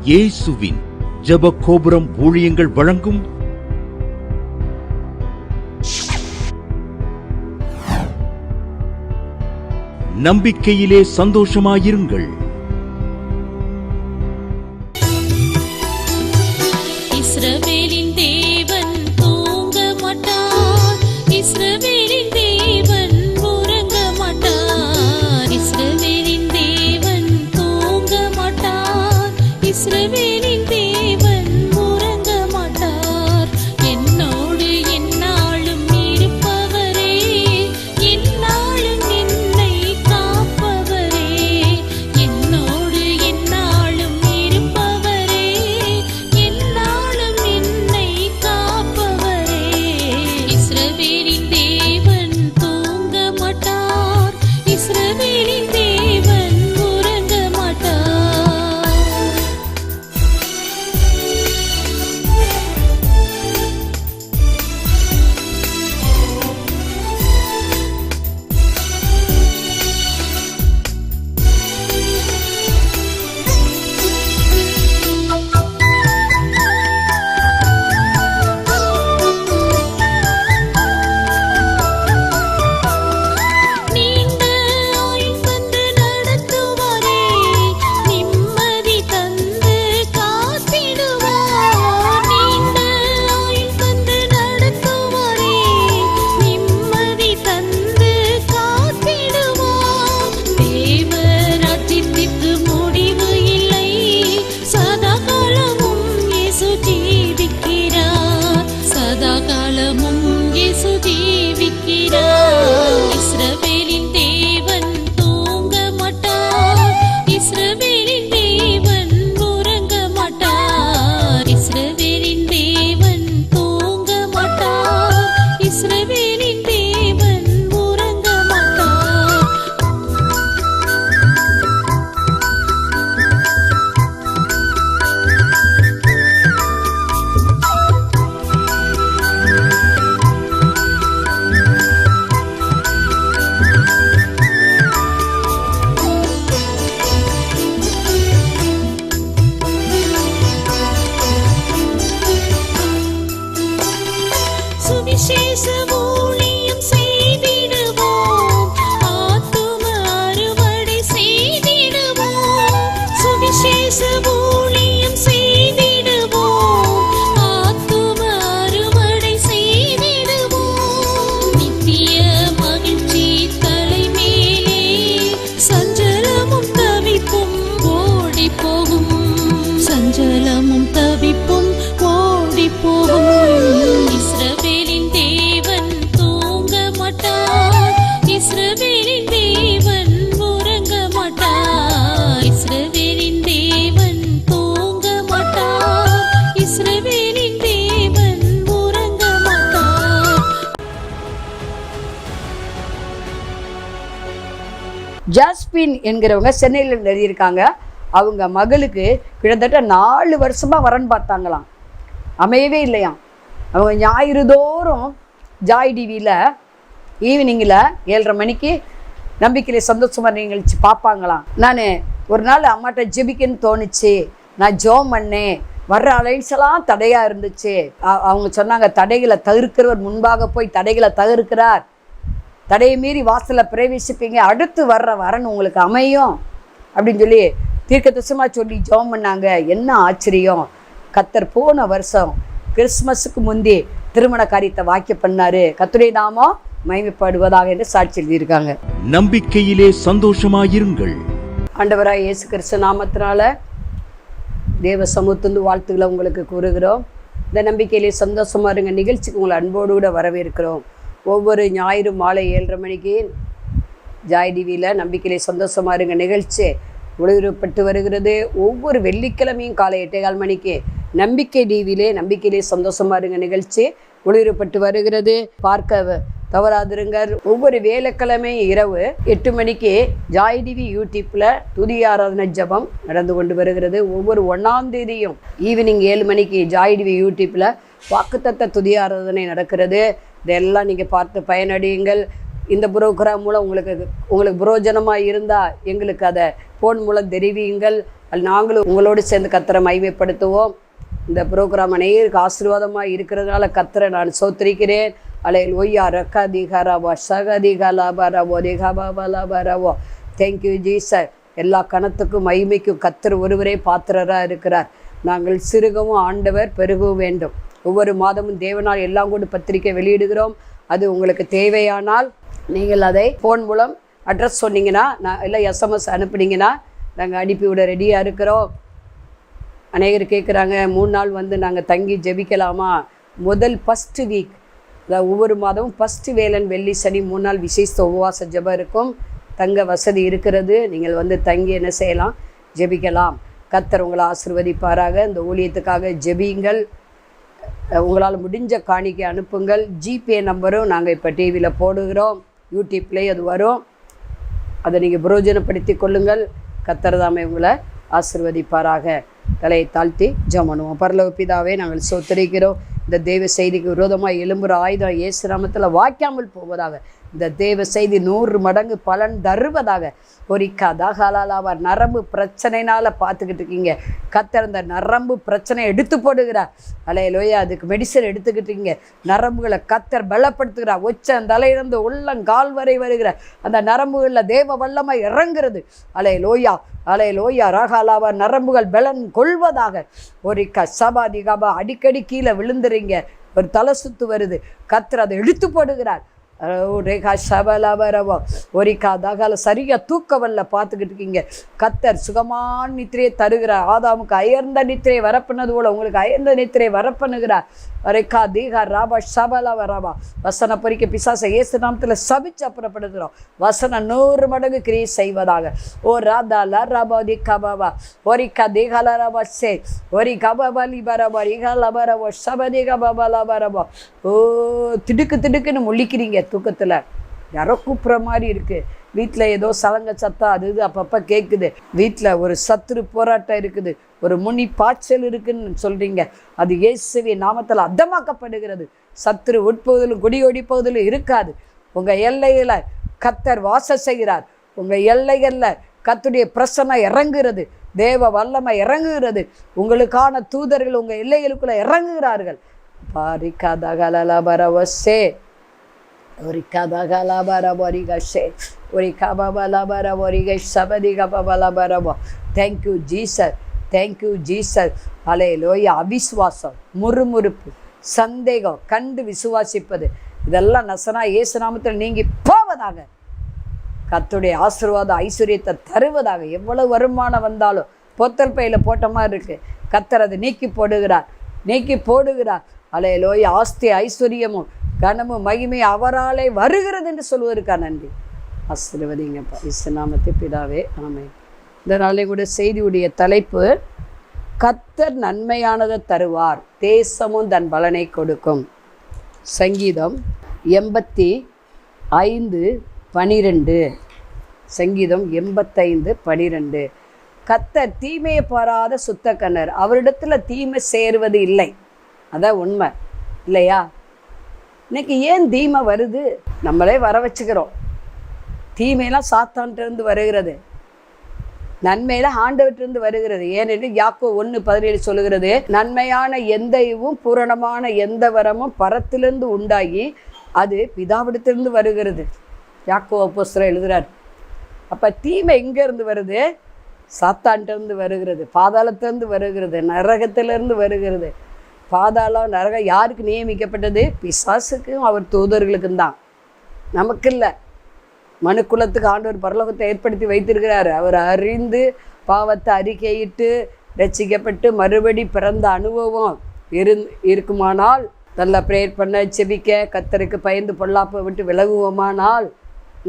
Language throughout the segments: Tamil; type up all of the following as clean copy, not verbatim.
இயேசுவின் ஜெப கோபுரம் ஊழியங்கள் வழங்கும் நம்பிக்கையிலே சந்தோஷமாயிருங்கள். இஸ்ரவேலின் தேவன் தூங்க மாட்டார், இஸ்ரவேலின் தேவன் உறங்க மாட்டார், இஸ்ரவேலின் தேவன் தூங்க மாட்டார், இஸ்ரவேலின் தேவன் உறங்க மாட்டார். என்னோடு எந்நாளும் இருப்பவரே, எந்நாளும் என்னை காப்பவரே, என்னோடு எந்நாளும் இருப்பவரே, எந்நாளும் என்னை காப்பவரே. இஸ்ரவேலின் தேவன் தூங்க மாட்டார், இஸ்ரவேலின் தேவன் உறங்க மாட்டார். நீண்ட ஆயுள் தந்து நடத்துவாரே, நிம்மதி தந்து காத்திடுவார். நீண்ட ஆயுள் தந்து நடத்துவாரே, நிம்மதி தந்து காத்திடுவார். தேவ ராஜ்யத்திற்கு முடிவு இல்லை, சதா காலமும் இயேசு ஜீவிக்கிறார், சதா காலமும் இயேசு ஜீவிக்கிறார். இஸ்ரவேலின் தேவன் தூங்க மாட்டார், இஸ்ரவேலின் தேவன் உறங்க மாட்டார், இஸ்ரவேலின் தேவன் தூங்க மாட்டார், இஸ்ரவேலின் தேவன் உறங்க மாட்டார். சுவிசேஷ ஊழியம் செய்திடுவோம், ஆத்தும அறுவடை செய்திடுவோம். சுவிசேஷ ஊழியம் செய்திடுவோம், ஆத்தும அறுவடை செய்திடுவோம். நித்திய மகிழ்ச்சி தலைமேலே, சஞ்சலமும் தவிப்பும் ஓடி போகும், சஞ்சலமும் தவிப்பும் ஓடி போகும். இஸ்ரவேலின் தேவன் தூங்க மாட்டார், இஸ்ரவேலின் தேவன் உறங்க மாட்டார், இஸ்ரவேலின் தேவன் தூங்க மாட்டார், இஸ்ரவேலின் தேவன் உறங்க மாட்டார். ஜாஸ்பின் என்கிறவங்க சென்னையில் எழுதியிருக்காங்க. அவங்க மகளுக்கு கிட்டத்தட்ட 4 வருஷமாக வரன் பார்த்தாங்களாம், அமையவே இல்லையாம். அவங்க ஞாயிறு தோறும் ஜாய் டிவியில் ஈவினிங்கில் 7:30 மணிக்கு நம்பிக்கையிலே சந்தோஷமாக நிகழ்ச்சி பார்ப்பாங்களாம். நான் ஒரு நாள் அம்மாட்ட ஜெபிக்கன்னு தோணுச்சு, நான் ஜெபம் பண்ணேன், வர்ற அலைன்ஸெல்லாம் தடையாக இருந்துச்சு. அவங்க சொன்னாங்க, தடைகளை தவிர்க்கிறவர் முன்பாக போய் தடைகளை தவிர்க்கிறார், தடையை மீறி வாசலில் பிரவேசிப்பீங்க, அடுத்து வர்ற வரன் உங்களுக்கு அமையும் அப்படின்னு சொல்லி தீர்க்கதரிசனமாக சொல்லி ஜெபம் பண்ணாங்க. என்ன ஆச்சரியம், கர்த்தர் போன வருஷம் கிறிஸ்மஸுக்கு முந்தி திருமண காரியத்தை வாக்கிய பண்ணாரு. கர்த்தருடைய நாமம் மகிமைப்படுவதாக என்று சாட்சி எழுதியிருக்காங்க. நம்பிக்கையிலே சந்தோஷமாயிருங்கள். ஆண்டவராய் இயேசு கிறிஸ்து நாமத்தினால தேவ சமூகத்திலிருந்து வாழ்த்துக்களை உங்களுக்கு கூறுகிறோம். இந்த நம்பிக்கையிலே சந்தோஷமா இருங்க நிகழ்ச்சிக்கு உங்களை அன்போடு கூட வரவேற்கிறோம். ஒவ்வொரு ஞாயிறு மாலை 7:30 மணிக்கு ஜாய் டிவியில் நம்பிக்கையிலே சந்தோஷமா இருங்க நிகழ்ச்சி ஒளிபரப்பட்டு வருகிறது. ஒவ்வொரு வெள்ளிக்கிழமையும் காலை 8:15 மணிக்கு நம்பிக்கை டிவியிலே நம்பிக்கையிலே சந்தோஷமா இருங்க நிகழ்ச்சி ஒளிபரப்பட்டு வருகிறது. பார்க்க தவறாதிருங்க. ஒவ்வொரு வேலைக்கிழமை இரவு 8 மணிக்கு ஜாய் டிவி யூடியூப்பில் துதி ஆராதனை ஜபம் நடந்து கொண்டு வருகிறது. ஒவ்வொரு 1ஆம் தேதியும் ஈவினிங் 7 மணிக்கு ஜாய் டிவி யூடியூப்பில் வாக்குத்தத்த துதி ஆராதனை நடக்கிறது. இதெல்லாம் நீங்கள் பார்த்து பயனடையுங்கள். இந்த புரோகிராம் மூலம் உங்களுக்கு புரோஜனமாக இருந்தால் எங்களுக்கு அதை ஃபோன் மூலம் தெரிவியுங்கள். அது நாங்களும் உங்களோடு சேர்ந்து கர்த்தரை மகிமைப்படுத்துவோம். இந்த ப்ரோக்ராம் அனைவருக்கு ஆசீர்வாதமாக இருக்கிறதுனால கர்த்தரை நான் சோத்திரிக்கிறேன். அல்லேலூயா. ரக்கதிகரவோ சகதிகலபரவோ திகபலபரவோ. Thank you Jesus. எல்லா கணத்துக்கும் மகிமைக்கும் கர்த்தர் ஒருவரே பாத்திரராக இருக்கிறார். நாங்கள் சிறுகவும் ஆண்டவர் பெருகவும் வேண்டும். ஒவ்வொரு மாதமும் தேவனால் எல்லாம் கூட பத்திரிக்கை வெளியிடுகிறோம். அது உங்களுக்கு தேவையானால் நீங்கள் அதை ஃபோன் மூலம் அட்ரஸ் சொன்னீங்கன்னா இல்லை எஸ்எம்எஸ் அனுப்புனீங்கன்னா நாங்கள் அனுப்பிவிட ரெடியாக இருக்கிறோம். அநேகர் கேட்குறாங்க 3 நாள் வந்து நாங்கள் தங்கி ஜெபிக்கலாமா? முதல் ஃபஸ்ட்டு வீக், அதாவது ஒவ்வொரு மாதமும் ஃபஸ்ட்டு வேலன் வெள்ளி சனி 3 நாள் விசேஷ உபவாச ஜெபம் இருக்கும். தங்க வசதி இருக்கிறது. நீங்கள் வந்து தங்கி என்ன செய்யலாம்? ஜெபிக்கலாம். கர்த்தர் உங்களை ஆசீர்வதிப்பாராக. இந்த ஊழியத்துக்காக ஜெபியுங்கள். உங்களால் முடிஞ்ச காணிக்கை அனுப்புங்கள். ஜிபே நம்பரும் நாங்கள் இப்போ டிவியில் போடுகிறோம். யூடியூப்லேயே அது வரும். அதை நீங்கள் பிரயோஜனப்படுத்தி கொள்ளுங்கள். கர்த்தர் தாமே உங்களை ஆசீர்வதிப்பாராக. தலையை தாழ்த்தி ஜெபம் பண்ணுவோம். பரலோக பிதாவே, நாங்கள் சோத்தரிக்கிறோம். இந்த தேவ செய்திக்கு விரோதமாக எழும்புகிற ஆயுதம் இயேசு நாமத்தில் வாய்க்காமல் போவதாக. இந்த தேவ செய்தி 100 மடங்கு பலன் தருவதாக. ஒரிக்காதாகலாலாவா. நரம்பு பிரச்சனைனால பார்த்துக்கிட்டு இருக்கீங்க. கர்த்தர் இந்த நரம்பு பிரச்சனை எடுத்து போடுகிறார். அல்லேலூயா. அதுக்கு மெடிசன் எடுத்துக்கிட்டு இருக்கீங்க. நரம்புகளை கர்த்தர் பலப்படுத்துகிறார். உச்சந்தலையிலிருந்து உள்ளங்கால் வரை வருகிற அந்த நரம்புகளில் தேவ வல்லமை இறங்குறது. அல்லேலூயா. அல்லேலூயா. ராகாலாவா. நரம்புகள் பலன் கொள்வதாக. ஒரிக்கா சபாதிகாபா. அடிக்கடி கீழே விழுந்துறீங்க. ஒரு தலை சுத்து வருது. கர்த்தர் அதை எடுத்து போடுகிறார். ரேகா சபலபரவோ. ஒரிக்கா தகால சரியாக தூக்கவல்ல பார்த்துக்கிட்டு இருக்கீங்க. கர்த்தர் சுகமான நித்திரையை தருகிறார். ஆதாமுக்கு அயர்ந்த நித்திரை வரப்பினது போல உங்களுக்கு அயர்ந்த நித்திரை வரப்பண்ணுகிறார். ரேகா தீகா ராபா சபலவரவா. வசன பொறிக்க பிசாசை இயேசு நாமத்தில் சபிச்சு அப்புறப்படுத்துகிறோம். வசனம் 100 மடங்கு கிரியை செய்வதாக. ஓ ராதா லராபா தி கபாவா. ஒரிக்கா தீகால ரபா சே. ஒரி கபாபலி பரபா ரிகாலபரவோ சபதி கபாபலபரவோ. ஓ திடுக்கு திடுக்குன்னு முழிக்கிறீங்க. தூக்கத்தில் யாரோ கூப்பிட்ற மாதிரி இருக்குது. வீட்டில் ஏதோ சலங்க சத்தம் அது இது அப்பப்போ கேட்குது. வீட்டில் ஒரு சத்துரு போராட்டம் இருக்குது. ஒரு முனி பாய்ச்சல் இருக்குன்னு சொல்கிறீங்க. அது இயேசுவின் நாமத்தில் அர்த்தமாக்கப்படுகிறது. சத்துரு உட்பகுதிலும் குடி ஒடிப்பகுதிலும் இருக்காது. உங்கள் எல்லையில் கர்த்தர் வாசம் செய்கிறார். உங்கள் எல்லைகளில் கர்த்தருடைய பிரசன்னம் இறங்குகிறது. தேவ வல்லமை இறங்குகிறது. உங்களுக்கான தூதர்கள் உங்கள் எல்லைகளுக்குள்ளே இறங்குகிறார்கள். பாரிக்காதகலபரவசே. Thank you Jesus. Thank you Jesus. Hallelujah. அவிசுவாசம், முறுமுறுப்பு, சந்தேகம் கண்டு விசுவாசிப்பது இதெல்லாம் நசனா இயேசு நாமத்தில் நீங்கி போவதாக. கர்த்தருடைய ஆசீர்வாதம் ஐஸ்வர்யத்தை தருவதாக. எவ்வளவு வருமானம் வந்தாலும் பொத்தல் பையில் போட்ட மாதிரி இருக்குது. கர்த்தர் அதை நீக்கி போடுகிறார். நீக்கி போடுகிறார். அல்லேலூயா. ஆஸ்தி ஐஸ்வர்யமும் கனமும் மகிமை அவராலே வருகிறது என்று சொல்வதற்கா நன்றி. ஆசீர்வதிங்கப்பா இயேசு நாமத்தில் பிதாவே. ஆமென். இந்த நாளை கூட செய்தியுடைய தலைப்பு கர்த்தர் நன்மையானதை தருவார், தேசமும் தன் பலனை கொடுக்கும். சங்கீதம் 85:12. சங்கீதம் 85:12. கர்த்தர் தீமையை பாராத சுத்த கண்ணர், அவரிடத்துல தீமை சேருவது இல்லை. அதான் உண்மை இல்லையா? இன்னைக்கு ஏன் தீமை வருது? நம்மளே வர வச்சுக்கிறோம். தீமையெல்லாம் சாத்தான்கிட்டருந்து வருகிறது, நன்மையில ஆண்டவற்றிலிருந்து வருகிறது. ஏனென்று யாக்கோபு 1:17 சொல்லுகிறது, நன்மையான எந்த ஈவும் பூரணமான எந்த வரமும் பரத்திலிருந்து உண்டாகி அது பிதாவிடத்திலிருந்து வருகிறது. யாக்கோபு அப்போஸ்தலர் எழுதுகிறார். அப்போ தீமை எங்கேருந்து வருது? சாத்தான்கிட்டருந்து வருகிறது, பாதாளத்திலிருந்து வருகிறது, நரகத்திலிருந்து வருகிறது. பாதாளம் நரகம் யாருக்கு நியமிக்கப்பட்டது? பிசாசுக்கும் அவர் தூதர்களுக்கும் தான், நமக்கு இல்லை. மனுக்குலத்துக்கு ஆண்டவர் பரலோகத்தை ஏற்படுத்தி வைத்திருக்கிறார். அவர் அறிந்து பாவத்தை அறிக்கையிட்டு ரட்சிக்கப்பட்டு மறுபடி பிறந்த அனுபவம் இருக்குமானால், நல்லா ப்ரேயர் பண்ண செபிக்க கர்த்தருக்கு பயந்து பொல்லாப்பை விட்டு விலகுவோமானால்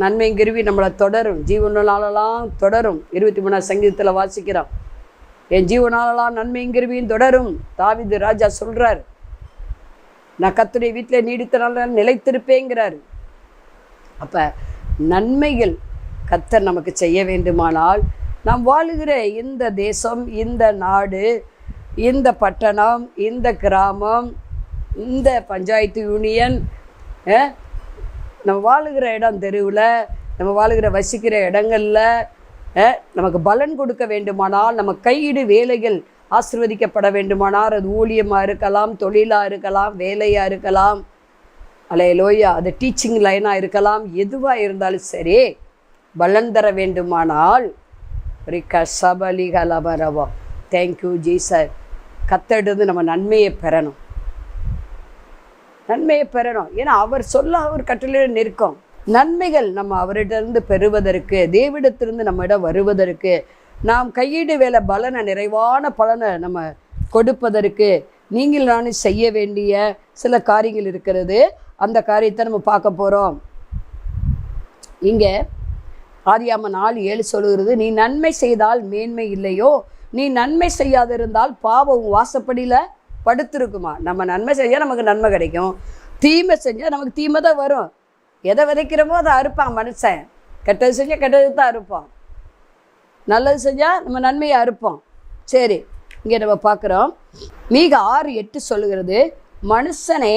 நன்மைங்கிருவி நம்மளை தொடரும், ஜீவனாலெல்லாம் தொடரும். 23ஆம் சங்கீதத்தில் வாசிக்கிறோம், என் ஜீவனாலெல்லாம் நன்மைங்கிருவியும் தொடரும். தாவீது ராஜா சொல்கிறார், நான் கர்த்தருடைய வீட்டில் நீடித்தனால நிலைத்திருப்பேங்கிறார். அப்போ நன்மைகள் கர்த்தர் நமக்கு செய்ய வேண்டுமானால், நாம் வாழுகிற இந்த தேசம், இந்த நாடு, இந்த பட்டணம், இந்த கிராமம், இந்த பஞ்சாயத்து யூனியன், நம்ம வாழுகிற இடம், தெருவில் நம்ம வாழுகிற வசிக்கிற இடங்களில் நமக்கு பலன் கொடுக்க வேண்டுமானால், நம்ம கையீடு வேலைகள் ஆசீர்வதிக்கப்பட வேண்டுமானால், அது ஊழியமாக இருக்கலாம், தொழிலாக இருக்கலாம், வேலையாக இருக்கலாம், அல்லேலூயா, அது டீச்சிங் லைனாக இருக்கலாம், எதுவாக இருந்தாலும் சரி, பலன் தர வேண்டுமானால் சபலிகலபரவா தேங்க்யூ ஜீசஸ். கத்தெடுத்து நம்ம நன்மையை பெறணும், நன்மையை பெறணும். ஏன்னா அவர் சொல்ல அவர் கட்டளையிட நிற்கும். நன்மைகள் நம்ம அவரிடமிருந்து பெறுவதற்கு, தேவனிடத்திலிருந்து நம்மிடம் வருவதற்கு, நாம் கையீடு வேலை பலனை, நிறைவான பலனை நம்ம கொடுப்பதற்கு நீங்கள் நானும் செய்ய வேண்டிய சில காரியங்கள் இருக்கிறது. அந்த காரியத்தை நம்ம பார்க்க போகிறோம். இங்கே ஆதியாகமம் 4:7 சொல்லுகிறது, நீ நன்மை செய்தால் மேன்மை இல்லையோ, நீ நன்மை செய்யாதிருந்தால் பாவம் வாசப்படியில் படுத்திருக்குமா. நம்ம நன்மை செஞ்சால் நமக்கு நன்மை கிடைக்கும், தீமை செஞ்சால் நமக்கு தீமை தான் வரும். எதை விதைக்கிறோமோ அதை அறுப்பான் மனுஷன். கெட்டது செஞ்சால் கெட்டது தான் அறுப்பான், நல்லது செஞ்சால் நம்ம நன்மையை அறுப்போம். சரி, இங்கே நம்ம பார்க்குறோம். மீகா 6:8 சொல்லுகிறது, மனுஷனே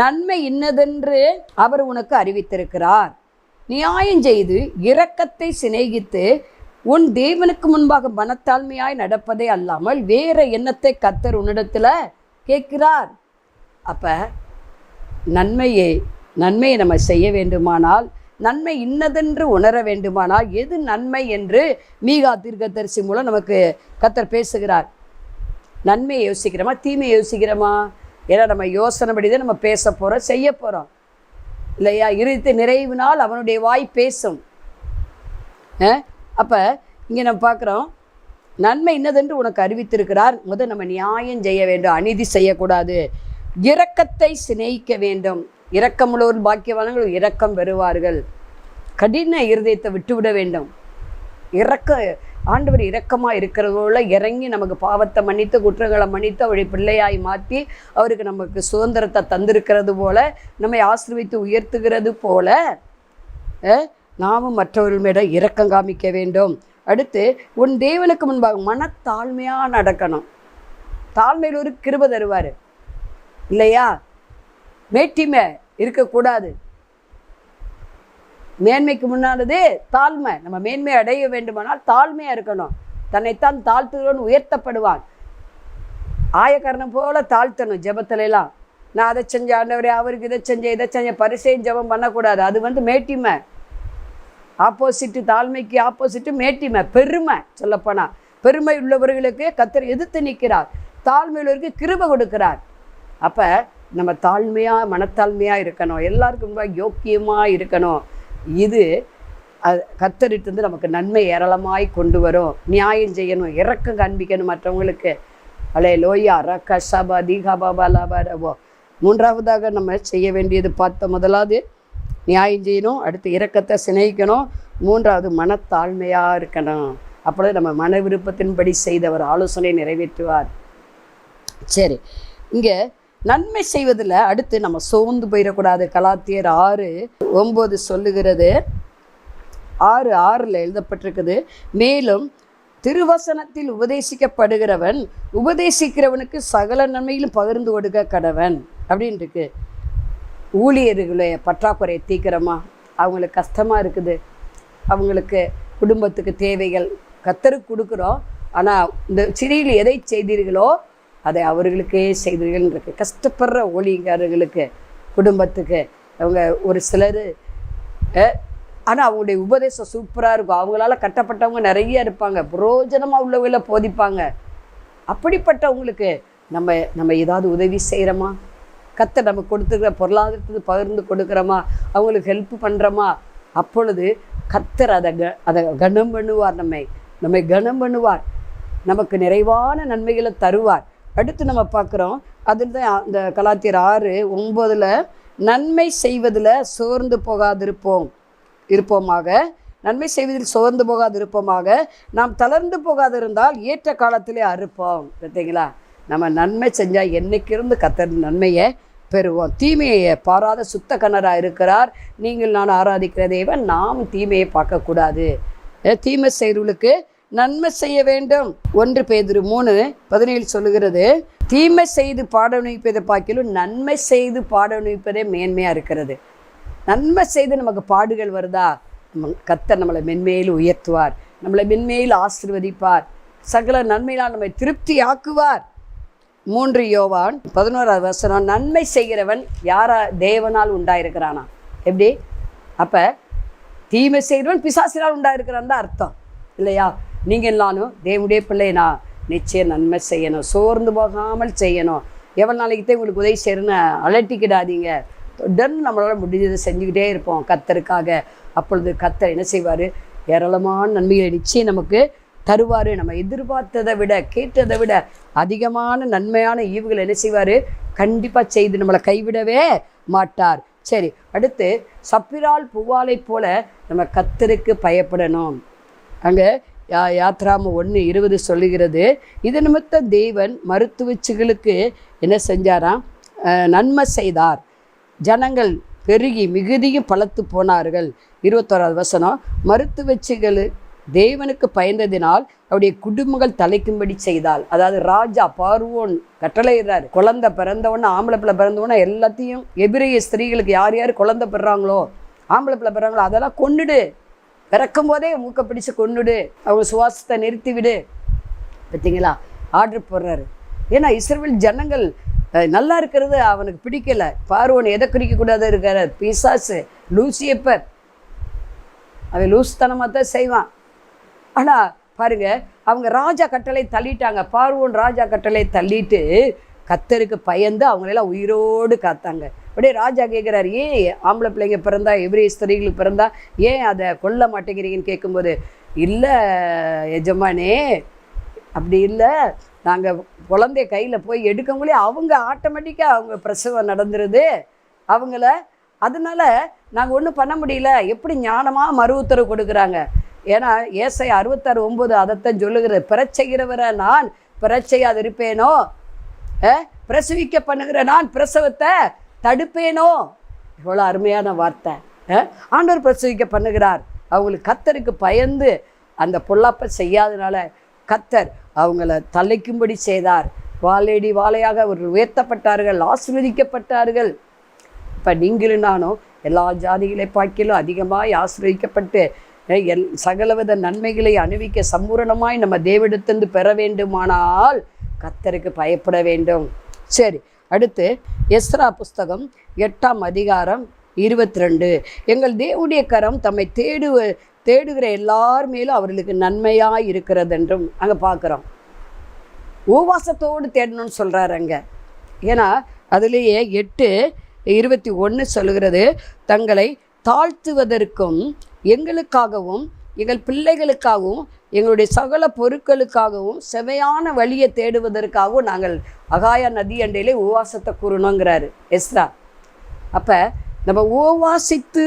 நன்மை இன்னதென்று அவர் உனக்கு அறிவித்திருக்கிறார், நியாயம் செய்து இரக்கத்தை சிநேகித்து உன் தேவனுக்கு முன்பாக மனத்தாழ்மையாய் நடப்பதே அல்லாமல் வேற எண்ணத்தை கர்த்தர் உன்னிடத்தில் கேட்கிறார். அப்போ நன்மையை நம்ம செய்ய வேண்டுமானால், நன்மை இன்னதென்று உணர வேண்டுமானால், எது நன்மை என்று மீகா தீர்க்கதரிசி மூலம் நமக்கு கர்த்தர் பேசுகிறார். நன்மையை யோசிக்கிறோமா, தீமையை யோசிக்கிறோமா? ஏன்னா நம்ம யோசனைப்படி தான் நம்ம பேச போகிறோம், செய்ய போகிறோம் இல்லையா? இருதயத்தை நிறைவினால் அவனுடைய வாய் பேசும். அப்போ இங்கே நம்ம பார்க்குறோம், நன்மை இன்னதென்று உனக்கு அறிவித்திருக்கிறார். முதல் நம்ம நியாயம் செய்ய வேண்டும், அநீதி செய்யக்கூடாது, இரக்கத்தை சிநேகிக்க வேண்டும். இரக்கமுள்ளவர் பாக்கியவான்கள் இரக்கம் பெறுவார்கள். கடின இருதயத்தை விட்டுவிட வேண்டும். ஆண்டவர் இரக்கமாக இருக்கிறதோட இறங்கி நமக்கு பாவத்தை மன்னித்து, குற்றங்களை மன்னித்து, அவருடைய பிள்ளையாய் மாற்றி அவருக்கு நமக்கு சுதந்திரத்தை தந்திருக்கிறது போல, நம்மை ஆசீர்வதித்து உயர்த்துகிறது போல நாமும் மற்றவர்கள் மேலே இரக்கம் காமிக்க வேண்டும். அடுத்து, உன் தேவனுக்கு முன்பாக மனத்தாழ்மையாக நடக்கணும். தாழ்மையில் ஒரு கிருபை தருவார் இல்லையா? மேட்டிமை இருக்கக்கூடாது. மேன்மைக்கு முன்னானது தாழ்மை. நம்ம மேன்மை அடைய வேண்டுமானால் தாழ்மையாக இருக்கணும். தன்னைத்தான் தாழ்த்துகிறவன் உயர்த்தப்படுவான். ஆயக்காரனை போல தாழ்த்தணும். ஜெபத்திலலாம் நான் அதை செஞ்ச ஆண்டவரே, அவருக்கு இதை செஞ்ச பரிசையும் ஜெபம் பண்ணக்கூடாது. அது மேட்டிமை. ஆப்போசிட்டு, தாழ்மைக்கு ஆப்போசிட்டு மேட்டிமை, பெருமை. சொல்லப்போனால் பெருமை உள்ளவர்களுக்கு கர்த்தர் எதிர்த்து நிற்கிறார், தாழ்மை உள்ளவருக்கு கிருபை கொடுக்கிறார். அப்போ நம்ம தாழ்மையாக மனத்தாழ்மையாக இருக்கணும், எல்லாருக்கும் ரொம்ப யோக்கியமாக இருக்கணும். இது கர்த்தரிட்டு நமக்கு நன்மை ஏராளமாய் கொண்டு வரும். நியாயம் செய்யணும், இரக்கம் காண்பிக்கணும் மற்றவங்களுக்கு. அல்லேலூயா. ரக்க சபா தீகாபாபாலாபோ. மூன்றாவதாக நம்ம செய்ய வேண்டியது பார்த்த, முதலாவது நியாயம் செய்யணும், அடுத்து இரக்கத்தை சிநேகிக்கணும், மூன்றாவது மனத்தாழ்மையாக இருக்கணும். அப்பொழுது நம்ம மன விருப்பத்தின்படி செய்தவர் ஆலோசனை நிறைவேற்றுவார். சரி, இங்கே நன்மை செய்வதில் அடுத்து நம்ம சோர்ந்து போயிடக்கூடாது. கலாத்தியர் 6:9 சொல்லுகிறது, 6:6 எழுதப்பட்டிருக்குது, மேலும் திருவசனத்தில் உபதேசிக்கப்படுகிறவன் உபதேசிக்கிறவனுக்கு சகல நன்மையிலும் பகிர்ந்து கொடுக்க கடவன் அப்படின்னு இருக்கு. ஊழியர்களை பற்றாக்குறையை தீக்கிறோமா? அவங்களுக்கு கஷ்டமாக இருக்குது, அவங்களுக்கு குடும்பத்துக்கு தேவைகள் கர்த்தருக்கு கொடுக்குறோம். ஆனால் இந்த சிறியில் எதை செய்தீர்களோ அதை அவர்களுக்கே செய்தீர்கள் இருக்கு. கஷ்டப்படுற ஊழியக்காரர்களுக்கு, குடும்பத்துக்கு அவங்க ஒரு சிலர், ஆனால் அவங்களுடைய உபதேசம் சூப்பராக இருக்கும். அவங்களால கட்டப்பட்டவங்க நிறைய இருப்பாங்க, புரோஜனமாக உள்ளவங்கள போதிப்பாங்க. அப்படிப்பட்டவங்களுக்கு நம்ம ஏதாவது உதவி செய்கிறோமா? கர்த்தர் நமக்கு கொடுத்துக்கிற பொருளாதாரத்துக்கு பகிர்ந்து கொடுக்குறோமா? அவங்களுக்கு ஹெல்ப் பண்ணுறோமா? அப்பொழுது கர்த்தர் அதை கனம் பண்ணுவார், நம்மை கனம் பண்ணுவார், நமக்கு நிறைவான நன்மைகளை தருவார். அடுத்து நம்ம பார்க்குறோம், அதில் தான் அந்த கலாத்தியர் 6:9 நன்மை செய்வதில் சோர்ந்து இருப்போமாக, நன்மை செய்வதில் சோர்ந்து போகாதிருப்போமாக, நாம் தளர்ந்து போகாதிருந்தால் ஏற்ற காலத்திலே அறுப்போம். பார்த்தீங்களா? நம்ம நன்மை செஞ்சால் என்னைக்கிருந்து கர்த்தர் நன்மையை பெறுவோம். தீமையை பாராத சுத்த கண்ணராக இருக்கிறார். நீங்கள் நான் ஆராதிக்கிற தேவன், நாம் தீமையை பார்க்கக்கூடாது. தீமை செய்கிறவர்களுக்கு நன்மை செய்ய வேண்டும். 1 பேதுரு 3:17 சொல்லுகிறது, தீமை செய்து பாடநுயிப்பதை பார்க்கிலும் நன்மை செய்து பாடநுயிப்பதே மேன்மையாக இருக்கிறது. நன்மை செய்து நமக்கு பாடுகள் வருதா, கர்த்தர் நம்மளை மென்மையில் உயர்த்துவார். நம்மளை மென்மேல் ஆசீர்வதிப்பார், சகல நன்மையால் நம்மை திருப்தி ஆக்குவார். 3 யோவான் 11வது வசனம், நன்மை செய்கிறவன் யாரா தேவனால் உண்டாயிருக்கிறானா. எப்படி? அப்போ தீமை செய்கிறவன் பிசாசினால் உண்டாயிருக்கிறான் தான் அர்த்தம் இல்லையா? நீங்கள் எல்லாரும் தேவனுடைய பிள்ளைனா நிச்சயம் நன்மை செய்யணும், சோர்ந்து போகாமல் செய்யணும். எவ்வளோ நாளைக்கு தான் உங்களுக்கு உதவி செய்யணும்னு அலட்டிக்கிடாதீங்க. தொடர்ந்து நம்மளால் முடிஞ்சதை செஞ்சுக்கிட்டே இருப்போம் கர்த்தருக்காக. அப்பொழுது கர்த்தர் என்ன செய்வார்? ஏராளமான நன்மைகளை நிச்சயம் நமக்கு தருவார். நம்ம எதிர்பார்த்ததை விட கேட்டதை விட அதிகமான நன்மையான ஈவுகள் என்ன செய்வார்? கண்டிப்பாக செய்து நம்மளை கைவிடவே மாட்டார். சரி, அடுத்து சப்பிரால் பூவாலை போல நம்ம கர்த்தருக்கு பயப்படணும். அங்கே யாத்ராம 1:20 சொல்லுகிறது, இது நிமித்த தேவன் மருத்துவச்சிகளுக்கு என்ன செஞ்சாராம்? நன்மை செய்தார். ஜனங்கள் பெருகி மிகுதியும் பலத்து போனார்கள். 21வது வசனம், மருத்துவச்சிகள் தேவனுக்கு பயந்ததினால் அவருடைய குடும்பங்கள் தலைக்கும்படி செய்தால். அதாவது ராஜா பார்வோன் கட்டளையிடுறாரு, குழந்தை பிறந்தவொன்னே, ஆம்பளை பிள்ளை பிறந்தவொன்னே எல்லாத்தையும் எபிரேய ஸ்திரீகளுக்கு யார் யார் குழந்தை பெறாங்களோ, ஆம்பளை பிள்ளை பெறாங்களோ அதெல்லாம் கொன்னுடு, பிறக்கும் போதே மூக்க பிடிச்சு கொன்னுடு, அவங்க சுவாசத்தை நிறுத்திவிடு. பார்த்தீங்களா? ஆர்டர் போடுறாரு. ஏன்னா இஸ்ரவேல் ஜனங்கள் நல்லா இருக்கிறது அவனுக்கு பிடிக்கல. பார்வோன் எதை குறிக்கக்கூடாது இருக்காரு? பிசாசு, லூசியப்பர், அவன் லூசுத்தனமாக தான் செய்வான். ஆனால் பாருங்க, அவங்க ராஜா கட்டளை தள்ளிட்டாங்க. பார்வோன் ராஜா கட்டளை தள்ளிட்டு கர்த்தருக்கு பயந்து அவங்களெல்லாம் உயிரோடு காத்தாங்க. அப்படியே ராஜா கேட்குறாரு, ஏன் ஆம்பளை பிள்ளைங்க பிறந்தா, எபிரேய ஸ்திரீகளுக்கு பிறந்தா ஏன் அதை கொல்ல மாட்டேங்கிறீங்கன்னு கேட்கும்போது, இல்லை எஜமானே, அப்படி இல்லை, நாங்கள் குழந்தைய கையில் போய் எடுக்கவங்களே அவங்க ஆட்டோமேட்டிக்காக அவங்க பிரசவம் நடந்துருது அவங்கள, அதனால் நாங்கள் ஒன்றும் பண்ண முடியல. எப்படி ஞானமாக மறு உத்தரவு கொடுக்குறாங்க? ஏன்னா ஏசாயா 66:9 அதைத்தான் சொல்லுகிறது, பிறச்செய்கிறவரை நான் பிறச்செய்யாது இருப்பேனோ, பிரசவிக்க பண்ணுகிற நான் பிரசவத்தை தடுப்பேனோ. எவ்வளோ அருமையான வார்த்தை! ஆண்டவர் பிரசவிக்க பண்ணுகிறார். அவங்களுக்கு கர்த்தருக்கு பயந்து அந்த பொல்லாப்பை செய்யாதனால கர்த்தர் அவங்கள தலைக்கும்படி செய்தார். வாழையடி வாழையாக அவர்கள் உயர்த்தப்பட்டார்கள், ஆசீர்வதிக்கப்பட்டார்கள். இப்போ நீங்களும் நானும் எல்லா ஜாதிகளை பார்க்கிலும் அதிகமாய் ஆசீர்வதிக்கப்பட்டு சகலவித நன்மைகளை அணிவிக்க சம்பூரணமாய் நம்ம தேவனிடத்திலிருந்து பெற வேண்டுமானால் கர்த்தருக்கு பயப்பட வேண்டும். சரி, அடுத்து எஸ்ரா புஸ்தகம் 8ஆம் அதிகாரம் 22, எங்கள் தேவனுடைய கரம் தம்மை தேடுகிற எல்லார் மேலும் அவர்களுக்கு நன்மையாக இருக்கிறது என்றும் அங்கே பார்க்குறோம். உபவாசத்தோடு தேடணும்னு சொல்கிறாரு அங்கே. ஏன்னா அதுலேயே 8:21 சொல்லுகிறது, தங்களை தாழ்த்துவதற்கும் எங்களுக்காகவும் எங்கள் பிள்ளைகளுக்காகவும் எங்களுடைய சகல பொருட்களுக்காகவும் செவையான வழியை தேடுவதற்காகவும் நாங்கள் அகாயா நதி அண்டையிலே உபவாசத்தை கூறணுங்கிறாரு எஸ்ரா. அப்போ நம்ம உபவாசித்து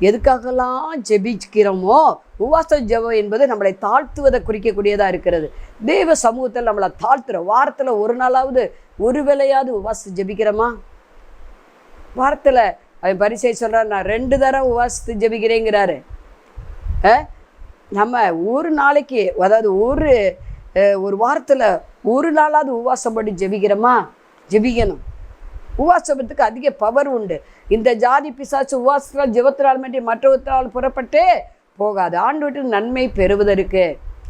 எதுக்காகலாம் ஜெபிக்கிறோமோ, உபவாச ஜெபம் என்பது நம்மளை தாழ்த்துவதை குறிக்கக்கூடியதாக இருக்கிறது. தேவ சமூகத்தில் நம்மளை தாழ்த்துறோம். வாரத்தில் ஒரு நாளாவது ஒரு வேளையாவது உபவாசம் ஜெபிக்கிறோமா? வாரத்தில் அவன் பரிசை சொல்கிறார், நான் 2 தரம் உபவாசத்து ஜெபிக்கிறேங்கிறாரு. நம்ம ஒரு நாளைக்கு, அதாவது ஒரு வாரத்தில் ஒரு நாளாவது உபவாசம் பண்ணி ஜெபிக்கிறோமா? ஜெபிக்கணும். உபவாசத்துக்கு அதிக பவர் உண்டு. இந்த ஜாதி பிசாசு உபவாசத்தால் ஜெபத்தினால் மட்டும் மற்றவற்றால் புறப்பட்டு போகாது. ஆண்டவருக்கு நன்மை பெறுவதற்கு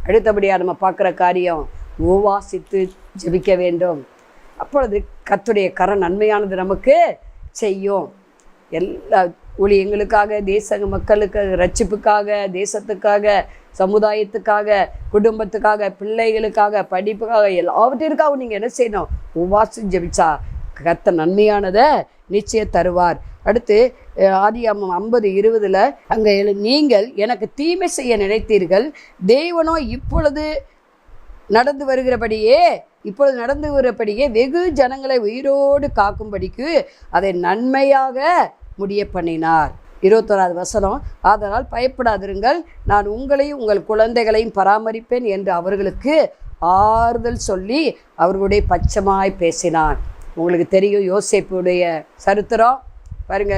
அடுத்தபடியாக நம்ம பார்க்குற காரியம் உபவாசித்து ஜெபிக்க வேண்டும். அப்பொழுது கர்த்தருடைய கரம் நன்மையானது நமக்கு செய்யும். எல்லா ஊழியங்களுக்காக, தேச மக்களுக்கு ரட்சிப்புக்காக, தேசத்துக்காக, சமுதாயத்துக்காக, குடும்பத்துக்காக, பிள்ளைகளுக்காக, படிப்புக்காக, எல்லாவற்றிற்காக நீங்கள் என்ன செய்யணும்? உபவாசம் ஜெபிச்சா கர்த்தர் நன்மையானதை நிச்சயம் தருவார். அடுத்து ஆதியாகமம் 50:20 அங்கே நீங்கள் எனக்கு தீமை செய்ய நினைத்தீர்கள், தேவனோ இப்பொழுது நடந்து வருகிறபடியே வெகு ஜனங்களை உயிரோடு காக்கும்படிக்கு அதை நன்மையாக முடிய பண்ணினார். 21வது வசனம், ஆதலால் பயப்படாதிருங்கள், நான் உங்களையும் உங்கள் குழந்தைகளையும் பராமரிப்பேன் என்று அவர்களுக்கு ஆறுதல் சொல்லி அவர்களுடைய பட்சமாய் பேசினான். உங்களுக்கு தெரியும் யோசேப்புடைய சரித்திரம் பாருங்க.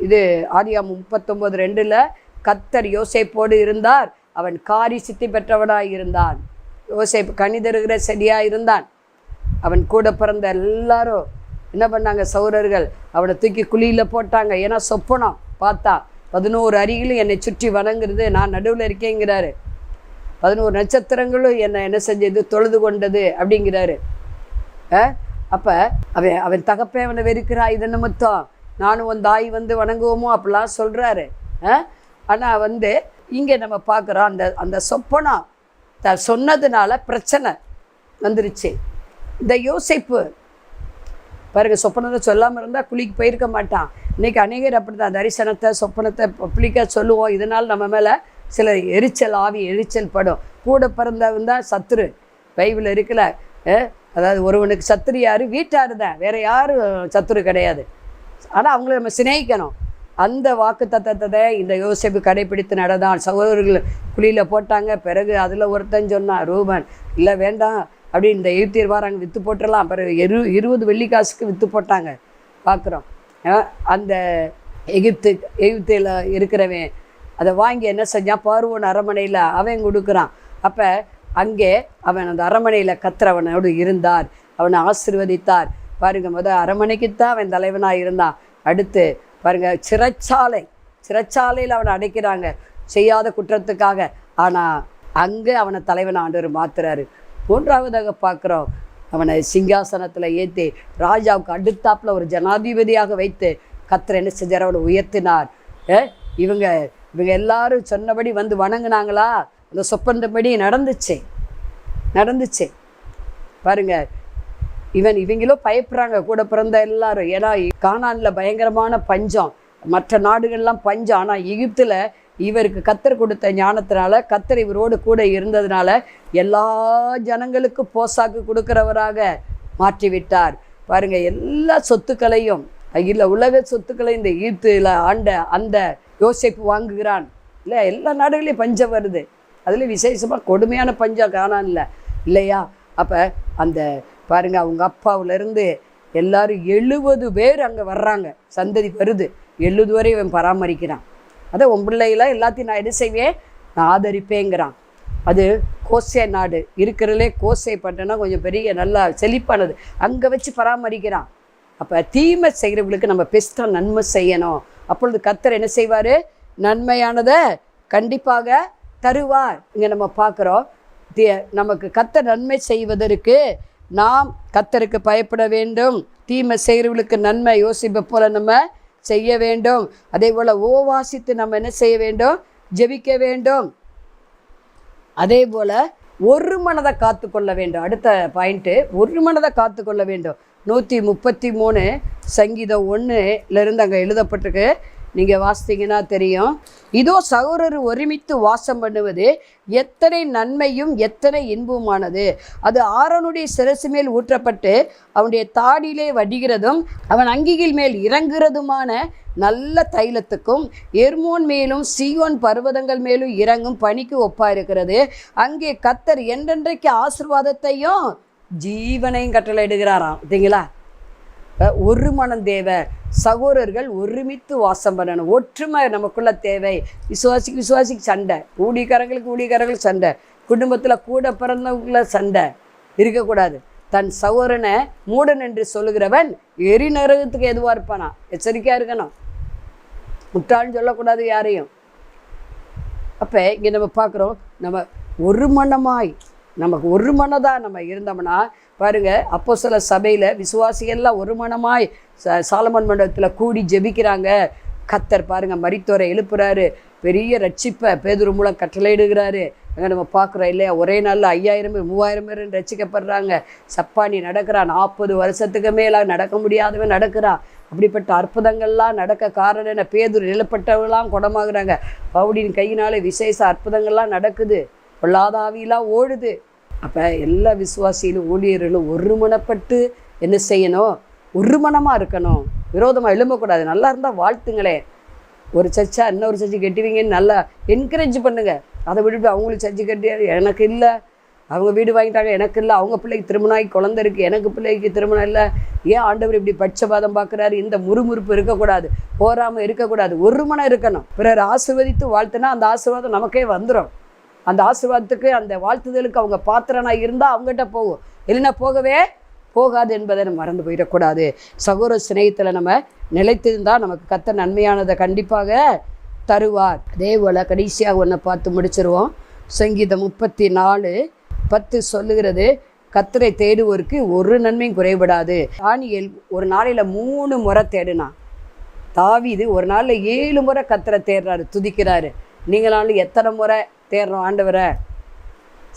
இது ஆதியாகமம் 39:2 கர்த்தர் யோசேப்போடு இருந்தார், அவன் காரி சித்தி பெற்றவனாய் இருந்தான். யோசேப்பு கனி தருகிற செடியாக இருந்தான். அவன் கூட பிறந்த எல்லாரும் என்ன பண்ணாங்க? சௌரர்கள் அவனை தூக்கி குழியில் போட்டாங்க. ஏன்னா சொப்பனம் பார்த்தா 11 அருகிலும் என்னை சுற்றி வணங்குறது, நான் நடுவில் இருக்கேங்கிறாரு. 11 நட்சத்திரங்களும் என்ன செஞ்சது, தொழுது கொண்டது அப்படிங்கிறாரு. அப்போ அவன் தகப்பே அவனை வெறுக்கிறா, இது நிமித்தம் நானும் உன் தாய் வணங்குவோமோ அப்படிலாம் சொல்கிறாரு. ஆனால் இங்கே நம்ம பார்க்குறோம் அந்த சொப்பனம் சொன்னதுனால பிரச்சனை வந்துருச்சு. இந்த யோசிப்பு பாருங்கள், சொப்பனத்தை சொல்லாமல் இருந்தால் குழிக்கு போயிருக்க மாட்டான். இன்றைக்கி அநேகர் அப்படி தான் தரிசனத்தை சொப்பனத்தை பப்ளிக்காக சொல்லுவோம். இதனால் நம்ம மேலே சில எரிச்சல் படும். கூட பிறந்தவன் தான் சத்துரு. பைபிள் இருக்கல, அதாவது ஒருவனுக்கு சத்துரு யார், வீட்டார் தான், வேறு யாரும் சத்துரு கிடையாது. ஆனால் அவங்கள நம்ம சிநேகிக்கணும். அந்த வாக்கு தத்தத்தை இந்த யோசேப்பு கடைப்பிடித்து நடந்தான். சகோதரர்கள் குழியில் போட்டாங்க. பிறகு அதில் ஒருத்தன் சொன்னான், ரூபன் இல்லை வேண்டாம் அப்படி இந்த எகிப்தியர் வாராங்க, விற்று போட்டுடலாம். பிறகு 20 வெள்ளிக்காசுக்கு விற்று போட்டாங்க. பார்க்குறோம். அந்த எகிப்தில் இருக்கிறவன் அதை வாங்கி என்ன செஞ்சான், பார்வோன் அரண்மனையில் அவன் கொடுக்குறான். அப்போ அங்கே அவன் அந்த அரண்மனையில் கத்திரவனோடு இருந்தார், அவனை ஆசீர்வதித்தார். பாருங்கள், அரண்மனைக்குத்தான் அவன் தலைவனாக இருந்தான். அடுத்து பாருங்கள், சிறைச்சாலையில் அவனை அடைக்கிறாங்க செய்யாத குற்றத்துக்காக. ஆனால் அங்கே அவனை தலைவன் ஆண்டவர் மாத்துறாரு. 3வதாக பார்க்குறோம், அவனை சிங்காசனத்தில் ஏற்றி ராஜாவுக்கு அடுத்தாப்பில் ஒரு ஜனாதிபதியாக வைத்து கர்த்தர் என்ன செஞ்சார், அவனை உயர்த்தினார். இவங்க எல்லாரும் சொன்னபடி வணங்குனாங்களா, அந்த சொப்பந்தபடி நடந்துச்சு. பாருங்க, இவங்களும் பயப்படுறாங்க கூட பிறந்த எல்லாரும். ஏன்னா கானானில் பயங்கரமான பஞ்சம், மற்ற நாடுகள்லாம் பஞ்சம். ஆனால் எகிப்தில் இவருக்கு கர்த்தர் கொடுத்த ஞானத்தினால, கர்த்தர் இவரோடு கூட இருந்ததுனால எல்லா ஜனங்களுக்கும் போசாக்கு கொடுக்கிறவராக மாற்றிவிட்டார். பாருங்கள், எல்லா சொத்துக்களையும் இல்லை உலக சொத்துக்களை இந்த எகிப்தில் ஆண்ட அந்த யோசேப்பு வாங்குகிறான். இல்லை, எல்லா நாடுகளையும் பஞ்சம் வருது. அதில் விசேஷமாக கொடுமையான பஞ்சம் கானானில் இல்லையா. அப்போ அந்த பாருங்கள், அவங்க அப்பாவிலேருந்து எல்லாரும் 70 பேர் அங்கே வர்றாங்க, சந்ததி வருது. 70 வரை இவன் பராமரிக்கிறான். அதை உன் பிள்ளைகளாம் எல்லாத்தையும் நான் என்ன செய்வேன், நான் ஆதரிப்பேங்கிறான். அது கோசே நாடு இருக்கிறதுலே, கோசை பட்டனா கொஞ்சம் பெரிய நல்லா செழிப்பானது, அங்கே வச்சு பராமரிக்கிறான். அப்போ தீமை செய்கிறவங்களுக்கு நம்ம பெஸ்ட்டாக நன்மை செய்யணும். அப்பொழுது கர்த்தர் என்ன செய்வார், நன்மையானதை கண்டிப்பாக தருவார். இங்கே நம்ம பார்க்குறோம், நமக்கு கர்த்தர் நன்மை செய்வதற்கு நாம் கர்த்தருக்கு பயப்பட வேண்டும். தீமை செய்கிறவர்களுக்கு நன்மை யோசிப்பை போல நம்ம செய்ய வேண்டும். அதே போல் ஓவாசித்து நம்ம என்ன செய்ய வேண்டும், ஜெபிக்க வேண்டும். அதே போல் ஒரு மனதை காத்து கொள்ள வேண்டும். அடுத்த பாயிண்ட்டு, ஒரு மனதை காத்து கொள்ள வேண்டும். 133 சங்கீதம் 1 அங்கே எழுதப்பட்டிருக்கு. நீங்கள் வாசித்தீங்கன்னா தெரியும். இதோ சகோதரர் ஒருமித்து வாசம் பண்ணுவது எத்தனை நன்மையும் எத்தனை இன்புமானது. அது ஆரோனுடைய சிரசு மேல் ஊற்றப்பட்டு அவனுடைய தாடியிலே வடிகிறதும் அவன் அங்கிகள் மேல் இறங்குறதுமான நல்ல தைலத்துக்கும் எர்மோன் மேலும் சீயோன் பர்வதங்கள் மேலும் இறங்கும் பனிக்கு ஒப்பா இருக்கிறது. அங்கே கர்த்தர் என்றென்றைக்கு ஆசீர்வாதத்தையும் ஜீவனையும் கட்டளையிடுகிறாராம். பார்த்தீங்களா, ஒரு மனம் தேவை. சகோதரர்கள் ஒருமித்து வாசம் பண்ணணும். ஒற்றுமை நமக்குள்ள தேவை. விசுவாசிக்கு சண்டை, ஊழியக்காரங்களுக்கு சண்டை, குடும்பத்தில் கூட பிறந்தவங்கள சண்டை இருக்கக்கூடாது. தன் சகோதரனை மூடன் என்று சொல்லுகிறவன் எரி நரகத்துக்கு எதுவாக இருப்பானா, எச்சரிக்கையாக இருக்கணும். முட்டாள்னு சொல்லக்கூடாது யாரையும். அப்போ இங்கே நம்ம பார்க்குறோம், நம்ம ஒரு மனமாய் நமக்கு ஒரு மனதாக நம்ம இருந்தோம்னா பாருங்கள், அப்போஸ்தல சபையில் விசுவாசிகள்லாம் ஒரு மனமாய் சாலமன் மண்டபத்தில் கூடி ஜெபிக்கிறாங்க. கர்த்தர் பாருங்கள் மரித்தோரை எழுப்புறாரு, பெரிய ரட்சிப்பை பேதுரு மூலம் கட்டளையிடுகிறாரு. அங்கே நம்ம பார்க்குறோம் இல்லையா, ஒரே நாளில் 5000 பேர் 3000 பேர் ரட்சிக்கப்படுறாங்க. சப்பானி நடக்கிறான், 40 வருஷத்துக்கு மேலே நடக்க முடியாதவன் நடக்கிறான். அப்படிப்பட்ட அற்புதங்கள்லாம் நடக்க காரணம் என்ன, பேதுரு எழுப்பட்டவங்களாம் குணமாகறாங்க. பவுலின் கையினாலே விசேஷ அற்புதங்கள்லாம் நடக்குது, பொல்லாத ஆவியெல்லாம் ஓடுது. அப்போ எல்லா விசுவாசிகளும் ஊழியர்களும் ஒருமனப்பட்டு என்ன செய்யணும், ஒரு மனமாக இருக்கணும். விரோதமாக எழும்பக்கூடாது. நல்லா இருந்தால் வாழ்த்துங்களே. ஒரு சர்ச்சா இன்னொரு சர்ச்சை கட்டுவீங்கன்னு நல்லா என்கரேஜ் பண்ணுங்கள். அதை விட்டுட்டு அவங்களுக்கு சர்ச்சை கட்டி எனக்கு இல்லை, அவங்க வீடு வாங்கிட்டாங்க எனக்கு இல்லை, அவங்க பிள்ளைக்கு திருமணம் ஆகி குழந்தை இருக்குது எனக்கு பிள்ளைக்கு திருமணம் இல்லை, ஏன் ஆண்டவர் இப்படி பட்சபாதம் பார்க்குறாரு, இந்த முறுமுறுப்பு இருக்கக்கூடாது, போராமல் இருக்கக்கூடாது, ஒரு மனம் இருக்கணும். பிறர் ஆசீர்வதித்து வாழ்த்துனா அந்த ஆசீர்வாதம் நமக்கே வந்துடும். அந்த ஆசீர்வாதத்துக்கு அந்த வாழ்த்துதலுக்கு அவங்க பாத்திரனாக இருந்தால் அவங்ககிட்ட போகும், இல்லைன்னா போகவே போகாது என்பதை நம்ம மறந்து போயிடக்கூடாது. சகோதர சிநேகத்தில் நம்ம நிலைத்திருந்தால் நமக்கு கர்த்தர் நன்மையானதை கண்டிப்பாக தருவார். அதே போல் கடைசியாக ஒன்றை பார்த்து முடிச்சிருவோம். சங்கீதம் 34:10 சொல்லுகிறது, கர்த்தரை தேடுவோருக்கு ஒரு நன்மையும் குறைபடாது. தானியேல் ஒரு நாளையில் 3 முறை தேடினான். தாவீது ஒரு நாளில் 7 முறை கர்த்தரை தேடுறாரு, துதிக்கிறாரு. நீங்களாலும் எத்தனை முறை தேடுறோம் ஆண்டவரை?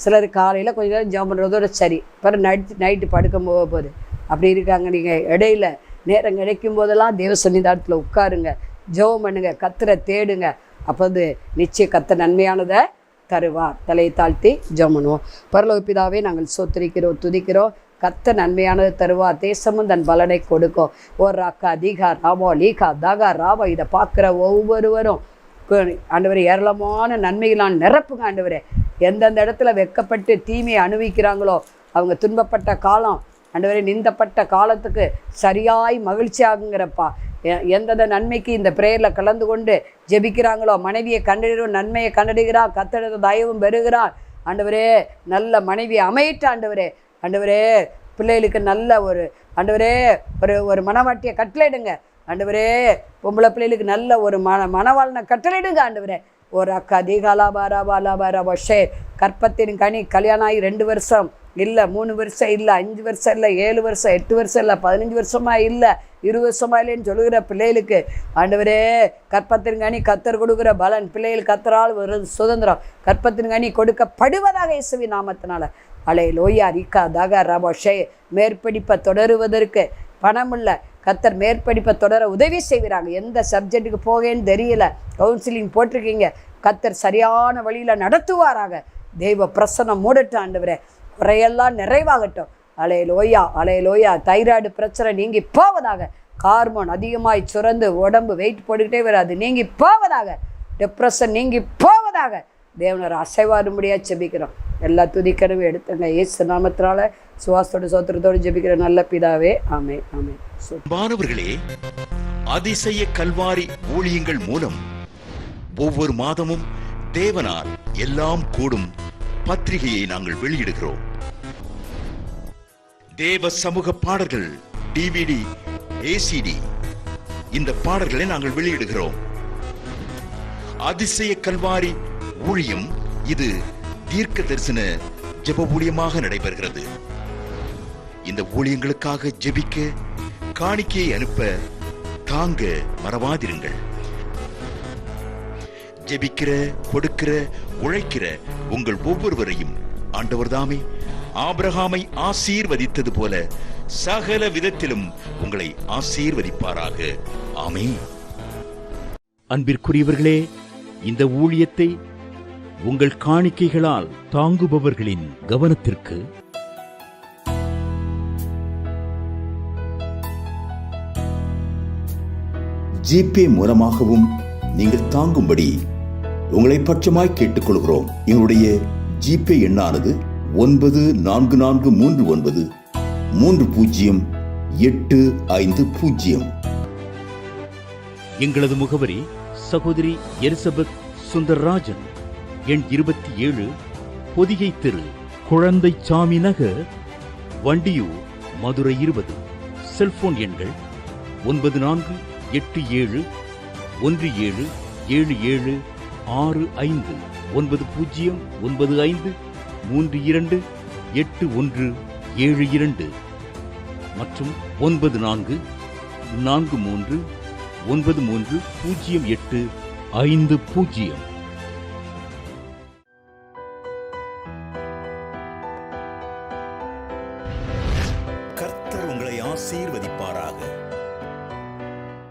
சிலர் காலையில் கொஞ்சம் நேரம் ஜெபம் பண்ணுறதோட சரி, பிறகு நைட்டு படுக்க போகுது அப்படி இருக்காங்க. நீங்கள் இடையில நேரம் கிடைக்கும் போதெல்லாம் தேவ சன்னிதானத்தில் உட்காருங்க, ஜெபம் பண்ணுங்க, கர்த்தரை தேடுங்க. அப்போது நிச்சயம் கர்த்தர் நன்மையானதை தருவார். தலையை தாழ்த்தி ஜெபம் பண்ணுவோம். பரலோக பிதாவே, நாங்கள் சோத்திரிக்கிறோம், துதிக்கிறோம். கர்த்தர் நன்மையானது தருவார், தேசமும் தன் பலனை கொடுக்கும். ஓ ராக்கா தீகா ராபா லீகா தாகா ராபா, இதை பார்க்குற ஒவ்வொருவரும் ஆண்டவரே ஏராளமான நன்மைகளான் நிரப்புங்க ஆண்டவரே. எந்தெந்த இடத்துல வெட்கப்பட்டு தீமையை அனுபவிக்கிறாங்களோ அவங்க துன்பப்பட்ட காலம் ஆண்டவரே, நிந்தப்பட்ட காலத்துக்கு சரியாய் மகிழ்ச்சி ஆகுங்கிறப்பா. எந்தெந்த நன்மைக்கு இந்த பிரேயரில் கலந்து கொண்டு ஜெபிக்கிறாங்களோ, மனைவியை கண்டறிகிறோம், நன்மையை கண்டறிகிறான், கர்த்தரது தயவும் பெறுகிறான் ஆண்டவரே. நல்ல மனைவியை அமையிட்ட ஆண்டவரே. ஆண்டவரே, பிள்ளைகளுக்கு நல்ல ஒரு ஆண்டவரே ஒரு மனவாட்டியை கட்டளையிடுங்க ஆண்டவரே. பொம்பளை பிள்ளைகளுக்கு நல்ல ஒரு மனவாளனை கட்டளையிடுங்க ஆண்டவரே. ஒரு அக்கா தீகாலாபாராபாலாபாராபா ஷே, கற்பத்தின் கனி கல்யாணம் ஆகி 2 வருஷம் இல்லை, 3 வருஷம் இல்லை, 5 வருஷம் இல்லை, 7 வருஷம், 8 வருஷம் இல்லை, 15 வருஷமாக இல்லை, 20 வருஷமாக இல்லைன்னு சொல்லுகிற பிள்ளைகளுக்கு ஆண்டவரே, கற்பத்தின் கனி கர்த்தர் கொடுக்குற பலன், பிள்ளைகள் கர்த்தரால் ஒரு சுதந்திரம், கற்பத்தின் கனி கொடுக்கப்படுவதாக இயேசுவின் நாமத்தினால. அலை லோயா ரிக்கா தகா ரபா ஷே, மேற்படிப்பை தொடருவதற்கு பணமுள்ள கர்த்தர் மேற்படிப்பை தொடர உதவி செய்கிறாங்க. எந்த சப்ஜெக்ட்டுக்கு போகேன்னு தெரியல, கவுன்சிலிங் போட்டிருக்கீங்க, கர்த்தர் சரியான வழியில் நடத்துவாராக. தெய்வ பிரசனம் மூடட்டும் ஆண்டவரே, குறையெல்லாம் நிறைவாகட்டும். அலையலோயா தைராய்டு பிரச்சனை நீங்கி போவதாக. ஹார்மோன் அதிகமாய் சுரந்து உடம்பு வெயிட் போட்டுக்கிட்டே வராது, நீங்கி போவதாக. டிப்ரெஷன் நீங்கி போவதாக. தேவனர் அசைவாரும்படியாக ஜெபிக்கிறோம். எல்லா துதிக்கனவே எடுத்துங்க இயேசு நாமத்தினால சுவாசத்தோடு சோத்திரத்தோடு ஜெபிக்கிற நல்ல பிதாவே, ஆமென் ஆமென். மாணவர்களே, அதிசய கல்வாரி ஊழியங்கள் மூலம் ஒவ்வொரு மாதமும் தேவனால் எல்லாம் கூடும் பத்திரிகையை நாங்கள் வெளியிடுகிறோம். தேவ சமூக பாடல்கள் DVD, ACD, இந்த பாடல்களை நாங்கள் வெளியிடுகிறோம். அதிசய கல்வாரி ஊழியம் இது தீர்க்க தரிசன ஜெப ஊழியமாக நடைபெறுகிறது. இந்த ஊழியங்களுக்காக ஜெபிக்க, காணிக்கையை அனுப்ப தாங்க மறவாதிருங்கள். ஜெபிக்கிற, கொடுக்கிற, உழைக்கிற உங்கள் ஒவ்வொருவரையும் ஆண்டவர் தாமே ஆபிரகாமை ஆசீர்வதித்தது போல சகல விதத்திலும் உங்களை ஆசீர்வதிப்பாராக. ஆமென். அன்பிற்குரியவர்களே, இந்த ஊழியத்தை உங்கள் காணிக்கைகளால் தாங்குபவர்களின் கவனத்திற்கு ஜிபே மூலமாகவும் நீங்கள் தாங்கும்படி உங்களை பட்சமாய் கேட்டுக்கொள்கிறோம். எங்களுடைய ஜிபே எண்ணானது 9439308550. எங்களது முகவரி சகோதரி எலிசபெத் சுந்தர்ராஜன், எண் 27, பொதிகை தெரு, குழந்தை சாமி நகர், வண்டியூர், மதுரை 20. செல்போன் எண்கள் 9484177765 9095328172 மற்றும் 9443930850. கர்த்தர் உங்களை ஆசீர்வதிப்பாராக.